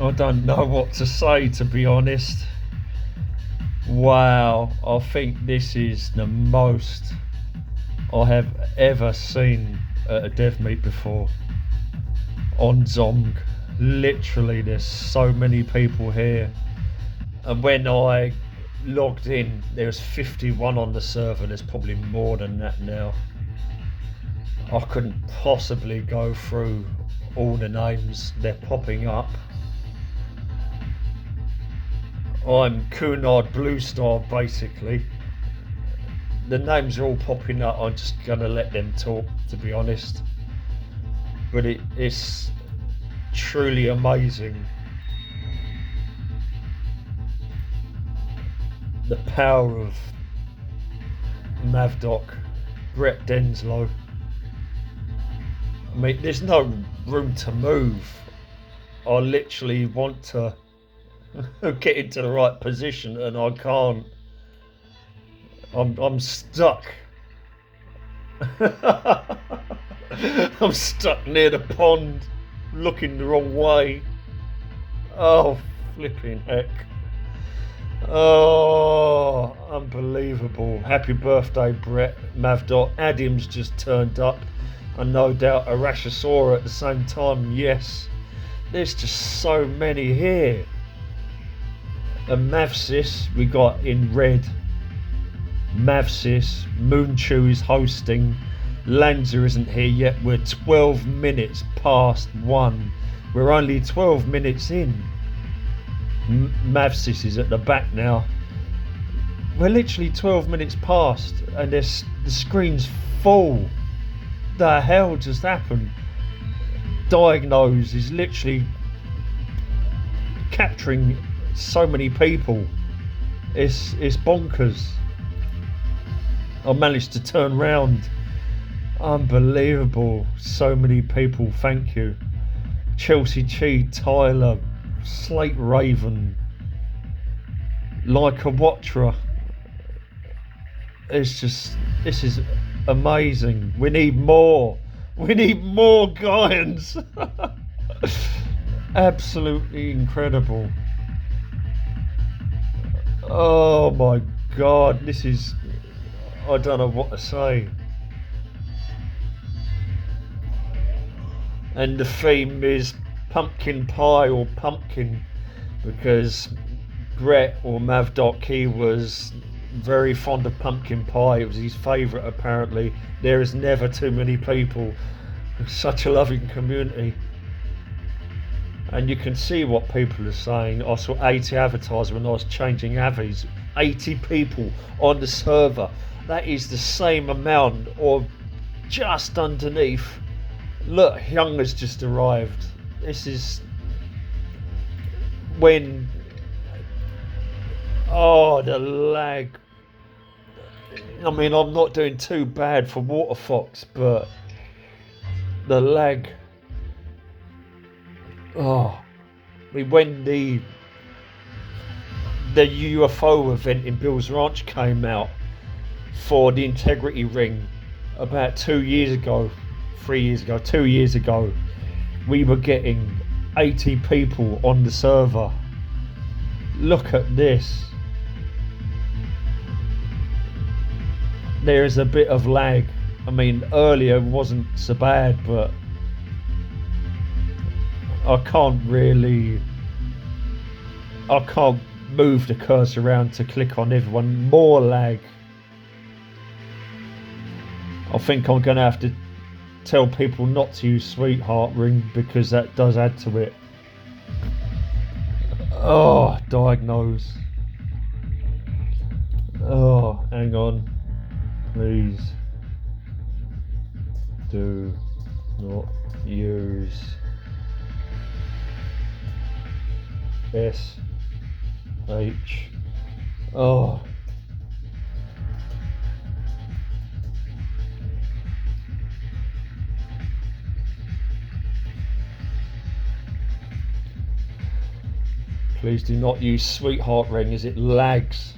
I don't know what to say, to be honest. Wow, I think this is the most I have ever seen at a dev meet before on zOMG. Literally, there's so many people here. And when I logged in, there was 51 on the server. There's probably more than that now. I couldn't possibly go through all the names. They're popping up. I'm Cunard Blue Star, basically. The names are all popping up. I'm just gonna let them talk, to be honest. But it's truly amazing. The power of Mavdoc, Bret Denslow. I mean, there's no room to move. I literally want to get into the right position and I can't. I'm stuck. I'm stuck near the pond, looking the wrong way. Oh, flipping heck. Oh, unbelievable. Happy birthday, Bret Mavdoc. Adam's just turned up. And no doubt a Rashosaur at the same time, yes. There's just so many here. And Mavsis, we got in red. Mavsis, Moonchew is hosting. Lanzer isn't here yet. We're 12 minutes past 1. We're only 12 minutes in. Mavsis is at the back now. We're literally 12 minutes past and the screen's full. The hell just happened? Diagnose is literally capturing so many people. It's bonkers. I managed to turn round. Unbelievable. So many people, thank you. Chelsea Chi, Tyler, Slate Raven, Like a Watcher. It's just, this is amazing. We need more. We need more Gaians. Absolutely incredible. Oh my God, this is, I don't know what to say. And the theme is pumpkin pie or pumpkin, because Bret or Mavdoc, he was very fond of pumpkin pie. It was his favourite apparently. There is never too many people. Such a loving community. And you can see what people are saying. I saw 80 avatars when I was changing avies. 80 people on the server. That is the same amount or just underneath. Look, Young has just arrived. This is when, oh, the lag. I mean, I'm not doing too bad for Water Fox, but the lag. Oh, I mean, when the UFO event in Bill's Ranch came out for the Integrity Ring about 2 years ago, 3 years ago, 2 years ago, we were getting 80 people on the server. Look at this. There is a bit of lag. I mean, earlier wasn't so bad, but I can't move the cursor around to click on everyone. More lag. I think I'm going to have to tell people not to use Sweetheart Ring because that does add to it. Oh, diagnose. Oh, hang on. Please do not use SH. Oh. Please do not use Sweetheart Ring as it lags.